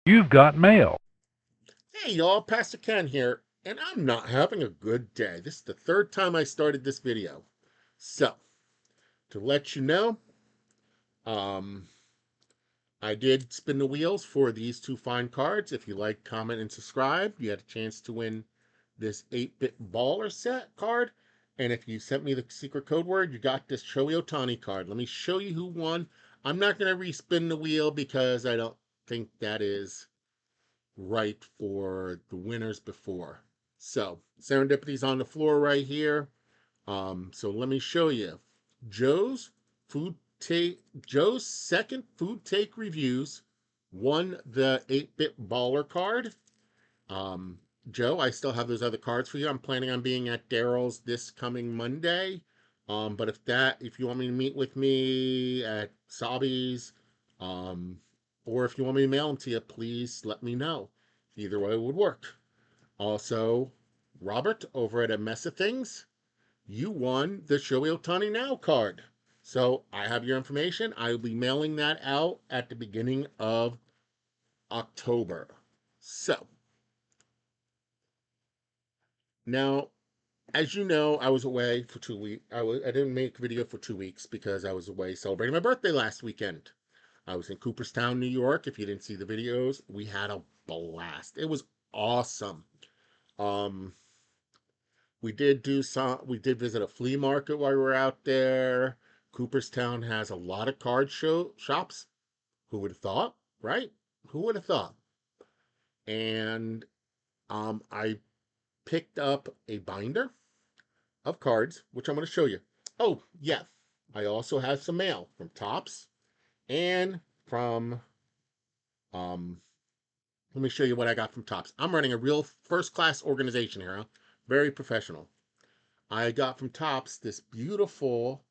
You've got mail. Hey y'all, Pastor Ken here, and I'm not having a good day. This is the third time I started this video. So, to let you know, um, I did spin the wheels for these two fine cards. If you like, comment, and subscribe, you had a chance to win this 8-bit baller set card. And if you sent me the secret code word, you got this Shohei Ohtani card. Let me show you who won. I'm not going to respin the wheel because I don't think that is right for the winners before. So Serendipity's on the floor right here. So let me show you. Joe's food take Joe's second food take reviews won the 8-bit baller card. Um, Joe, I still have those other cards for you. I'm planning on being at Daryl's this coming Monday. But if you want me to meet with me at Sabi's, um, or if you want me to mail them to you, please let me know. Either way would work. Also, Robert over at A Mess of Things, you won the Shohei Ohtani Now card. So I have your information. I will be mailing that out at the beginning of October. So now, as you know, I was away for 2 weeks. I didn't make a video for 2 weeks because I was away celebrating my birthday last weekend. I was in Cooperstown, New York. If you didn't see the videos, we had a blast. It was awesome. Um, we did visit a flea market while we were out there. Cooperstown has a lot of shops. Who would have thought, right? Who would have thought? And I picked up a binder of cards, which I'm going to show you. Oh, yeah. I also have some mail from Tops and from, um, let me show you what I got from Tops. I'm running a real first class organization here, huh? Very professional. I got from Tops this beautiful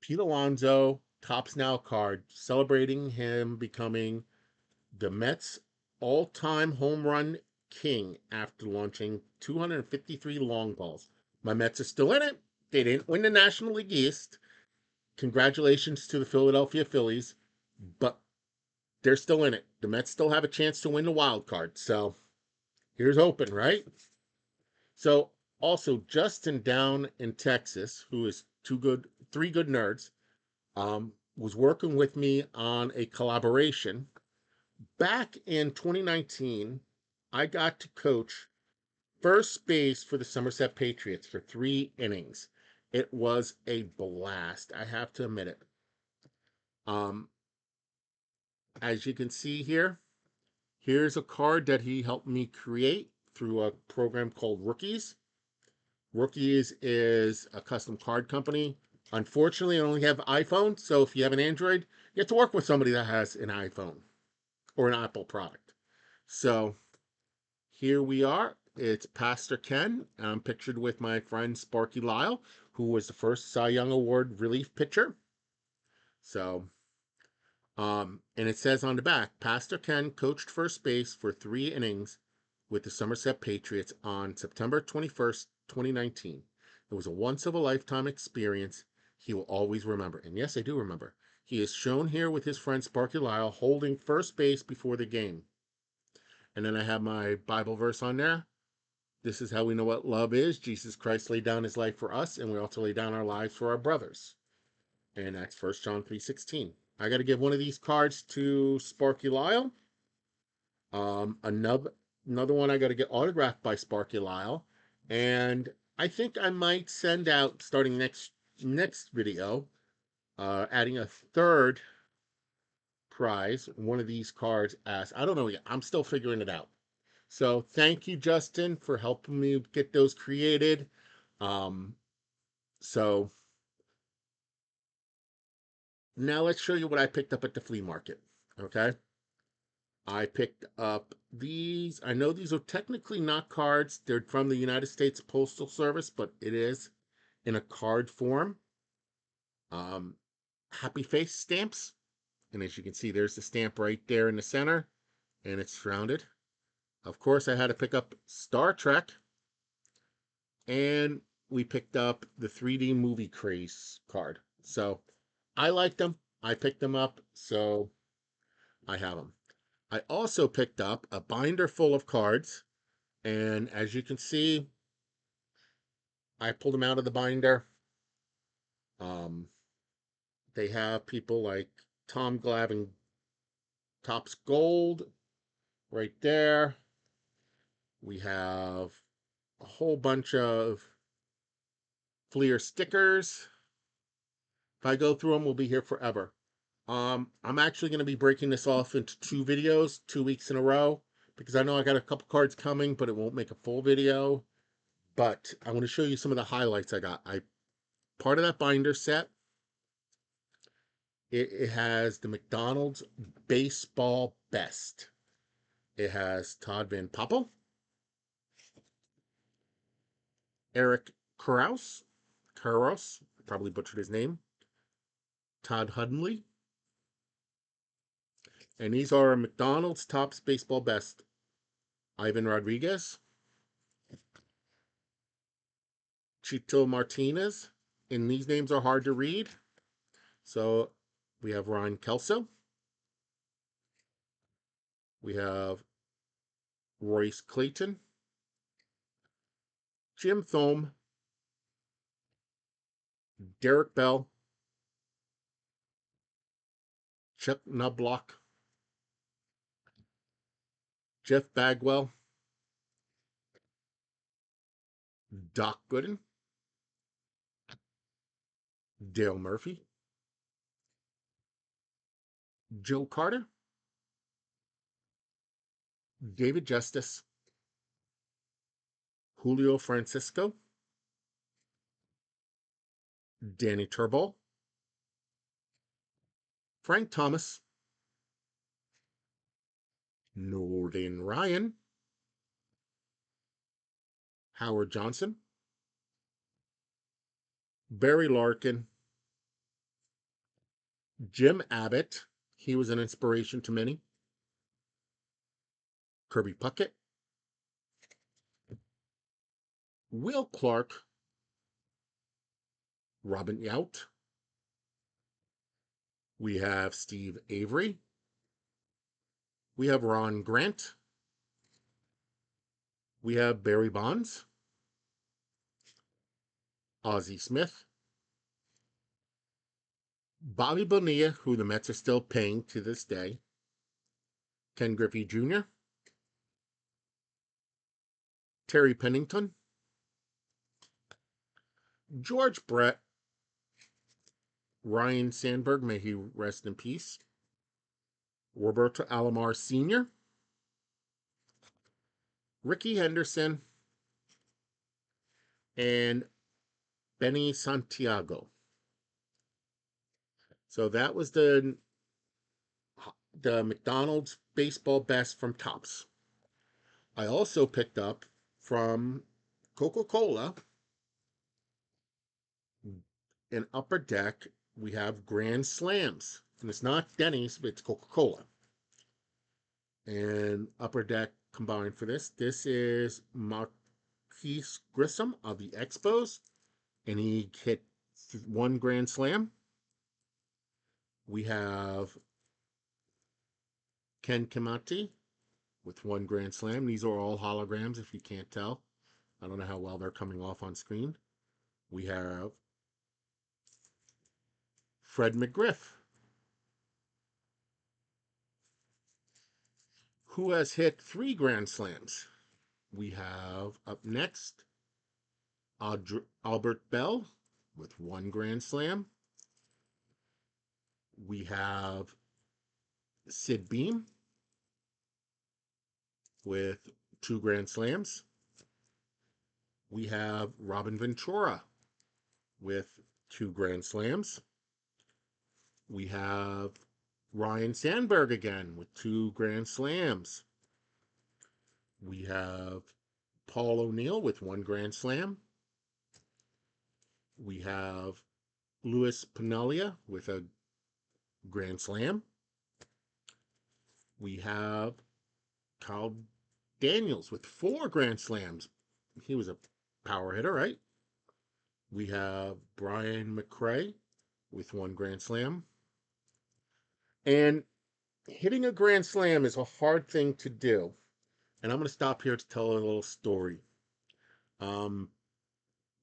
Pete Alonso Tops Now card celebrating him becoming the Mets all-time home run king after launching 253 long balls. My Mets are still in it. They didn't win the National League East. Congratulations to the Philadelphia Phillies, but they're still in it. The Mets still have a chance to win the wild card. So here's hoping, right? So also Justin down in Texas, who is three good nerds, was working with me on a collaboration. Back in 2019, I got to coach first base for the Somerset Patriots for 3 innings. It was a blast. I have to admit it. Um, as you can see here, here's a card that he helped me create through a program called Rookies. Rookies is a custom card company. Unfortunately, I only have iPhone, so if you have an Android, you have to work with somebody that has an iPhone or an Apple product. So here we are. It's Pastor Ken. I'm pictured with my friend Sparky Lyle, who was the first Cy Young Award relief pitcher. So, and it says on the back, Pastor Ken coached first base for 3 innings with the Somerset Patriots on September 21st, 2019. It was a once of a lifetime experience he will always remember. And yes, I do remember. He is shown here with his friend Sparky Lyle holding first base before the game. And then I have my Bible verse on there. This is how we know what love is. Jesus Christ laid down his life for us, and we also lay down our lives for our brothers. And that's 1 John 3:16. I got to give one of these cards to Sparky Lyle. Another one I got to get autographed by Sparky Lyle. And I think I might send out, starting next video, adding a third prize, one of these cards as, I don't know yet. I'm still figuring it out. So thank you, Justin, for helping me get those created. Um, so now let's show you what I picked up at the flea market. Okay. I picked up these. I know these are technically not cards. They're from the United States Postal Service, but it is in a card form. Um, Happy face stamps. And as you can see, there's the stamp right there in the center, and it's rounded. Of course, I had to pick up Star Trek, and we picked up the 3D movie craze card. So I liked them. I picked them up, so I have them. I also picked up a binder full of cards, and as you can see, I pulled them out of the binder. They have people like Tom Glavine, Topps Gold right there. We have a whole bunch of Fleer stickers. If I go through them, we'll be here forever. I'm actually going to be breaking this off into 2 videos, 2 weeks in a row, because I know I got a couple cards coming, but it won't make a full video. But I want to show you some of the highlights I got. Part of that binder set, it has the McDonald's Baseball Best. It has Todd Van Poppel, Eric Karros, probably butchered his name, Todd Hundley, and these are McDonald's Topps Baseball Best. Ivan Rodriguez, Chito Martinez, and these names are hard to read. So we have Ryan Kelso. We have Royce Clayton, Jim Thome, Derek Bell, Chuck Knobloch, Jeff Bagwell, Doc Gooden, Dale Murphy, Joe Carter, David Justice, Julio Francisco, Danny Turbo, Frank Thomas, Nolan Ryan, Howard Johnson, Barry Larkin, Jim Abbott, he was an inspiration to many, Kirby Puckett, Will Clark, Robin Yount. We have Steve Avery. We have Ron Grant. We have Barry Bonds, Ozzie Smith, Bobby Bonilla, who the Mets are still paying to this day, Ken Griffey Jr., Terry Pennington, George Brett, Ryan Sandberg, may he rest in peace, Roberto Alomar Sr., Ricky Henderson, and Benny Santiago. So that was the McDonald's Baseball Best from Topps. I also picked up from Coca-Cola in Upper Deck. We have Grand Slams, and it's not Denny's, but it's Coca-Cola. And Upper Deck combined for this. This is Marquise Grissom of the Expos, and he hit 1 Grand Slam. We have Ken Kamati with 1 Grand Slam. These are all holograms, if you can't tell. I don't know how well they're coming off on screen. We have Fred McGriff, who has hit 3 Grand Slams. We have up next Albert Bell with 1 Grand Slam. We have Sid Beam with 2 Grand Slams. We have Robin Ventura with 2 Grand Slams. We have Ryan Sandberg again with 2 Grand Slams. We have Paul O'Neill with 1 Grand Slam. We have Luis Piniella with a Grand Slam. We have Kyle Daniels with 4 Grand Slams. He was a power hitter, right? We have Brian McRae with 1 Grand Slam. And Hitting a grand slam is a hard thing to do. And I'm going to stop here to tell a little story. Um,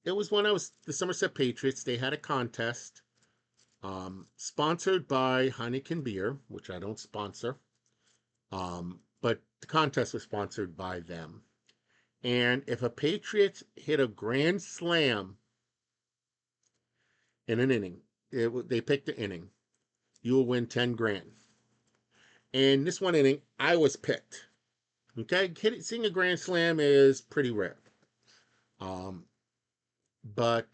it was when I was the Somerset Patriots. They had a contest sponsored by Heineken Beer, which I don't sponsor. But the contest was sponsored by them. And if a Patriot hit a grand slam in an inning, they picked the inning, you will win 10 grand. And this one inning, I was picked. Okay, seeing a grand slam is pretty rare. Um, but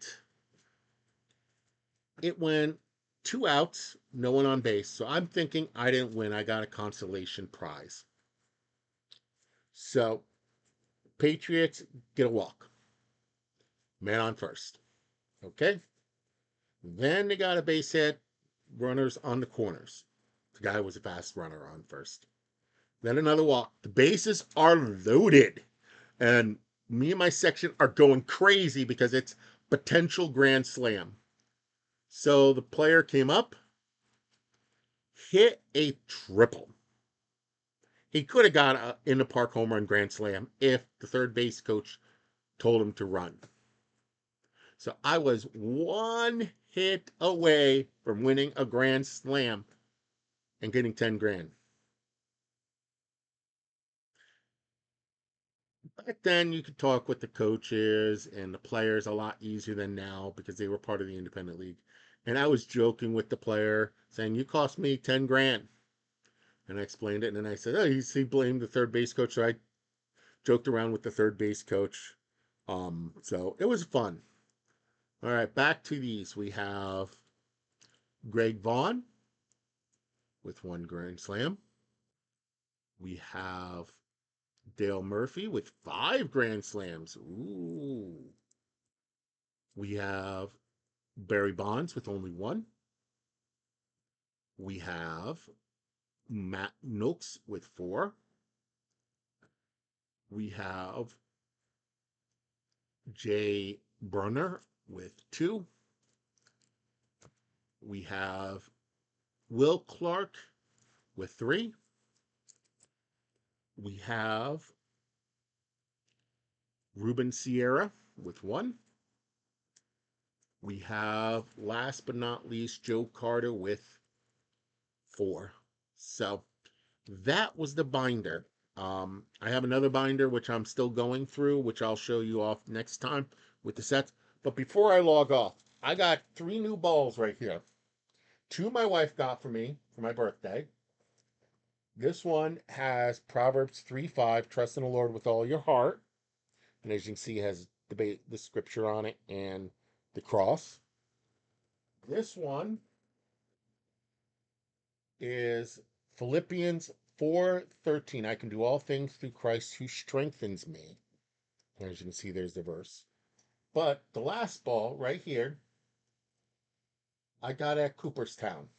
it went 2 outs, no one on base. So I'm thinking I didn't win. I got a consolation prize. So Patriots get a walk. Man on first. Okay. Then they got a base hit. Runners on the corners. The guy was a fast runner on first. Then another walk. The bases are loaded. And me and my section are going crazy because it's potential grand slam. So the player came up, hit a triple. He could have got a in the park home run grand slam if the third base coach told him to run. So I was one hit away from winning a grand slam and getting 10 grand. Back then, you could talk with the coaches and the players a lot easier than now because they were part of the independent league. And I was joking with the player, saying, "You cost me 10 grand." And I explained it. And then I said, "Oh, he blamed the third base coach." So I joked around with the third base coach. So it was fun. All right, back to these. We have Greg Vaughn with 1 grand slam. We have Dale Murphy with 5 grand slams. Ooh. We have Barry Bonds with only one. We have Matt Noakes with 4. We have Jay Brunner with 2. We have Will Clark with 3. We have Ruben Sierra with 1. We have, last but not least, Joe Carter with 4. So that was the binder. I have another binder which I'm still going through, which I'll show you off next time with the sets. But before I log off, I got 3 new balls right here. 2 my wife got for me for my birthday. This one has Proverbs 3:5, trust in the Lord with all your heart. And as you can see, it has the scripture on it and the cross. This one is Philippians 4:13. I can do all things through Christ who strengthens me. As you can see, there's the verse. But the last ball right here, I got at Cooperstown.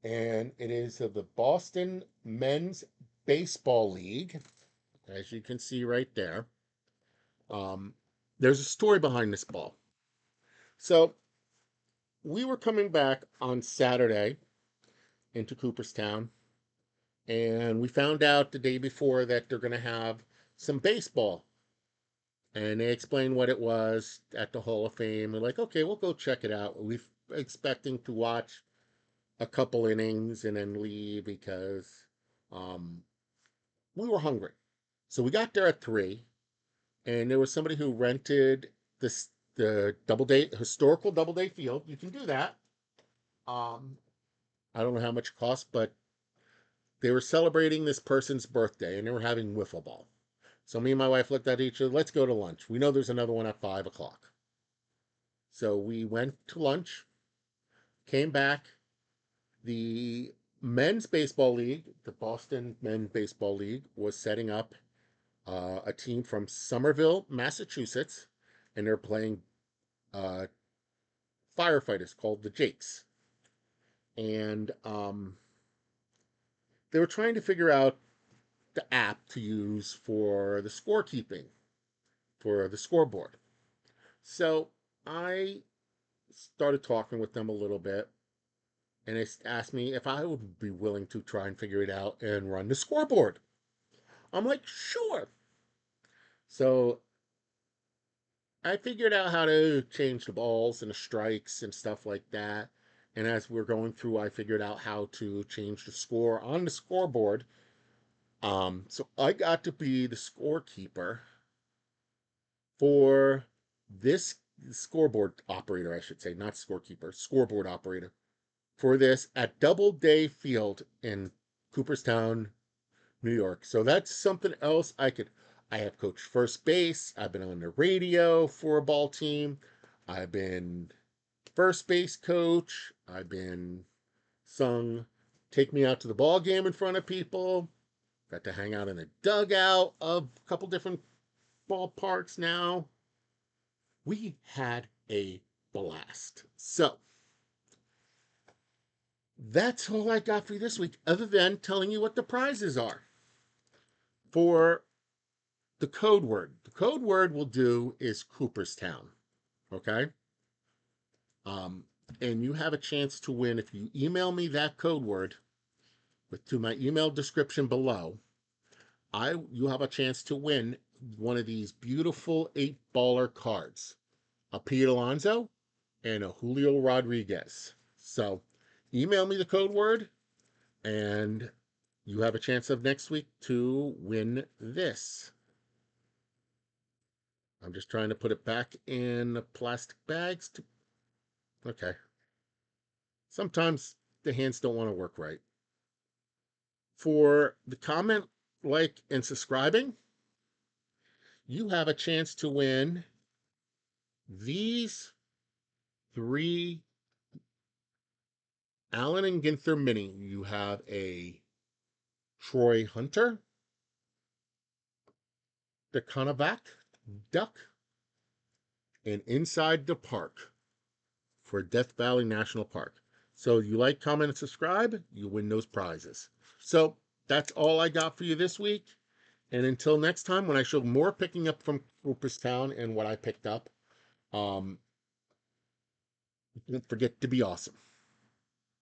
And it is of the Boston Men's Baseball League. As you can see right there. There's a story behind this ball. So we were coming back on Saturday into Cooperstown, and we found out the day before that they're going to have some baseball. And they explained what it was at the Hall of Fame. We're like, okay, we'll go check it out. We're expecting to watch a couple innings and then leave because um, we were hungry. So we got there at 3, and there was somebody who rented the historical Doubleday field. You can do that. I don't know how much it costs, but they were celebrating this person's birthday and they were having wiffle ball. So me and my wife looked at each other. Let's go to lunch. We know there's another one at 5 o'clock. So we went to lunch, came back. The men's baseball league, the Boston Men's Baseball League, was setting up a team from Somerville, Massachusetts, and they're playing uh, firefighters called the Jakes. And they were trying to figure out the app to use for the scorekeeping, for the scoreboard. So I started talking with them a little bit, and it asked me if I would be willing to try and figure it out and run the scoreboard. I'm like, sure. So I figured out how to change the balls and the strikes and stuff like that. And as we're going through, I figured out how to change the score on the scoreboard. So I got to be the scorekeeper for this scoreboard operator, I should say, not scorekeeper, scoreboard operator for this at Doubleday Field in Cooperstown, New York. So that's something else I have coached first base. I've been on the radio for a ball team. I've been first base coach. I've been sung Take Me Out to the Ball Game in front of people. Got to hang out in the dugout of a couple different ballparks now. We had a blast. So that's all I got for you this week, other than telling you what the prizes are for the code word. The code word we'll do is Cooperstown. Okay? Um, and you have a chance to win if you email me that code word to my email description below. You have a chance to win one of these beautiful 8-baller cards, a Pete Alonso and a Julio Rodriguez. So email me the code word, and you have a chance of next week to win this. I'm just trying to put it back in the plastic bags. Okay. Sometimes the hands don't want to work right. For the comment, like, and subscribing, you have a chance to win these 3 Allen and Ginther Mini. You have a Troy Hunter, the Conovac Duck, and Inside the Park for Death Valley National Park. So you like, comment, and subscribe, you win those prizes. So that's all I got for you this week. And until next time, when I show more picking up from Cooperstown and what I picked up, don't forget to be awesome.